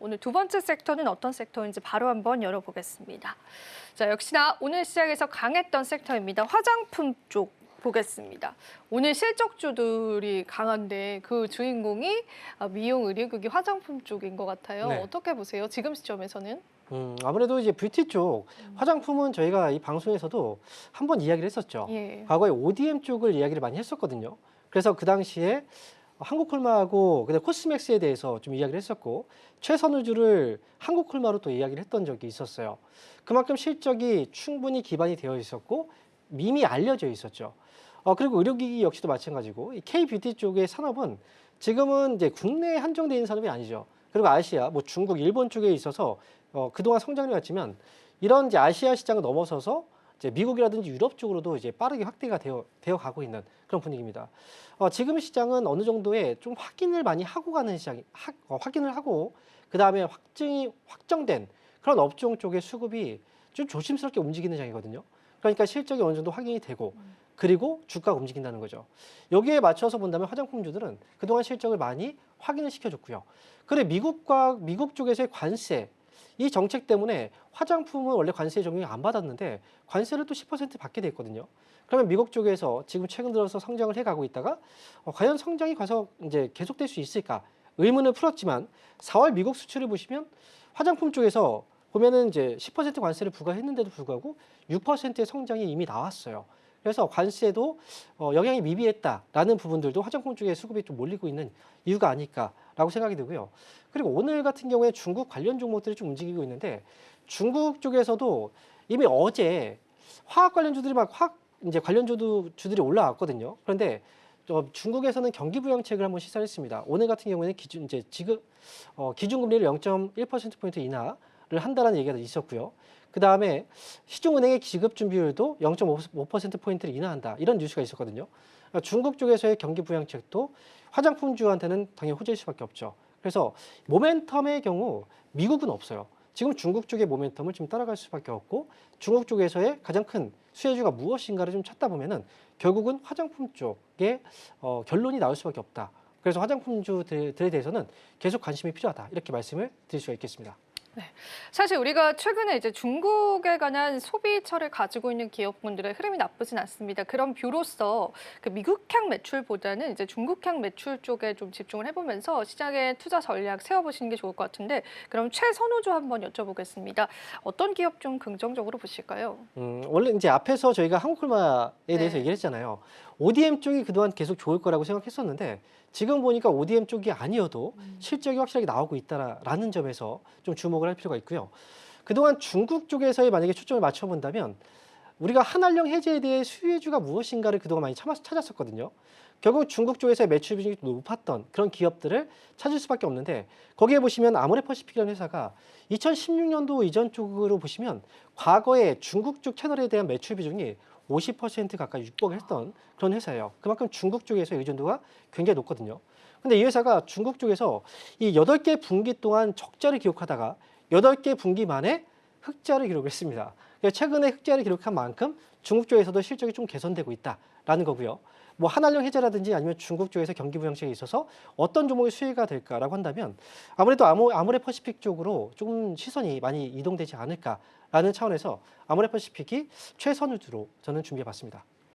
오늘 두 번째 섹터는 어떤 섹터인지 바로 한번 열어보겠습니다. 자, 역시나 오늘 시장에서 강했던 섹터입니다. 화장품 쪽 보겠습니다. 오늘 실적주들이 강한데 그 주인공이 미용, 의료기기, 화장품 쪽인 것 같아요. 네. 어떻게 보세요? 지금 시점에서는? 아무래도 이제 뷰티 쪽 화장품은 저희가 이 방송에서도 한번 이야기를 했었죠. 예. 과거에 ODM 쪽을 이야기를 많이 했었거든요. 그래서 그 당시에 한국콜마하고 그다음에 코스맥스에 대해서 좀 이야기를 했었고 최선우주를 한국콜마로 또 이야기를 했던 적이 있었어요. 그만큼 실적이 충분히 기반이 되어 있었고 이미 알려져 있었죠. 그리고 의료기기 역시도 마찬가지고 이 K-뷰티 쪽의 산업은 지금은 이제 국내에 한정되어 있는 산업이 아니죠. 그리고 아시아, 뭐 중국, 일본 쪽에 있어서 그동안 성장률이 왔지만 이런 이제 아시아 시장을 넘어서서 이제 미국이라든지 유럽 쪽으로도 이제 빠르게 확대가 되어 가고 있는 그런 분위기입니다. 지금 시장은 어느 정도의 좀 확인을 많이 하고 가는 시장이 확인을 하고 그 다음에 확정된 그런 업종 쪽의 수급이 좀 조심스럽게 움직이는 장이거든요. 그러니까 실적이 어느 정도 확인이 되고 그리고 주가가 움직인다는 거죠. 여기에 맞춰서 본다면 화장품주들은 그동안 실적을 많이 확인을 시켜줬고요. 그리고 미국 쪽에서의 관세 이 정책 때문에 화장품은 원래 관세 적용이 안 받았는데 관세를 또 10% 받게 됐거든요. 그러면 미국 쪽에서 지금 최근 들어서 성장을 해가고 있다가 과연 성장이 가서 이제 계속될 수 있을까 의문을 풀었지만 4월 미국 수출을 보시면 화장품 쪽에서 보면은 이제 10% 관세를 부과했는데도 불구하고 6%의 성장이 이미 나왔어요. 그래서 관세도 영향이 미비했다라는 부분들도 화장품 쪽에 수급이 좀 몰리고 있는 이유가 아닐까라고 생각이 되고요. 그리고 오늘 같은 경우에 중국 관련 종목들이 좀 움직이고 있는데 중국 쪽에서도 이미 어제 화학 관련주들이 이제 관련주들이 올라왔거든요. 그런데 중국에서는 경기 부양책을 한번 시사했습니다. 오늘 같은 경우에는 기준금리를 0.1%포인트 인하를 한다는 얘기가 있었고요. 그 다음에 시중은행의 지급준비율도 0.5%포인트를 인하한다. 이런 뉴스가 있었거든요. 그러니까 중국 쪽에서의 경기 부양책도 화장품주한테는 당연히 호재일 수밖에 없죠. 그래서 모멘텀의 경우 미국은 없어요. 지금 중국 쪽의 모멘텀을 좀 따라갈 수밖에 없고 중국 쪽에서의 가장 큰 수혜주가 무엇인가를 좀 찾다 보면은 결국은 화장품 쪽에 결론이 나올 수밖에 없다. 그래서 화장품주들에 대해서는 계속 관심이 필요하다. 이렇게 말씀을 드릴 수가 있겠습니다. 네. 사실 우리가 최근에 이제 중국에 관한 소비처를 가지고 있는 기업군들의 흐름이 나쁘진 않습니다. 그런 뷰로서 그 미국향 매출보다는 이제 중국향 매출 쪽에 좀 집중을 해보면서 시장의 투자 전략 세워보시는 게 좋을 것 같은데 그럼 최선우주 한번 여쭤보겠습니다. 어떤 기업 좀 긍정적으로 보실까요? 원래 이제 앞에서 저희가 한국콜마에 대해서 네. 얘기를 했잖아요. ODM 쪽이 그동안 계속 좋을 거라고 생각했었는데 지금 보니까 ODM 쪽이 아니어도 실적이 확실하게 나오고 있다라는 점에서 좀 주목을 할 필요가 있고요. 그동안 중국 쪽에서의 만약에 초점을 맞춰본다면 우리가 한한령 해제에 대해 수혜주가 무엇인가를 그동안 많이 찾았었거든요. 결국 중국 쪽에서의 매출 비중이 높았던 그런 기업들을 찾을 수밖에 없는데 거기에 보시면 아모레퍼시픽이라는 회사가 2016년도 이전 쪽으로 보시면 과거에 중국 쪽 채널에 대한 매출 비중이 50% 가까이 육박을 했던 그런 회사예요. 그만큼 중국 쪽에서 의존도가 굉장히 높거든요. 근데 이 회사가 중국 쪽에서 이 8개 분기 동안 적자를 기록하다가 8개 분기 만에 흑자를 기록했습니다. 최근에 흑자를 기록한 만큼 중국 쪽에서도 실적이 좀 개선되고 있다라는 거고요. 뭐 한한령 해제라든지 아니면 중국 쪽에서 경기 부양책에 있어서 어떤 종목이 수혜가 될까라고 한다면 아무래도 아모레퍼시픽 쪽으로 조금 시선이 많이 이동되지 않을까라는 차원에서 아모레퍼시픽이 최선우주로 저는 준비해봤습니다.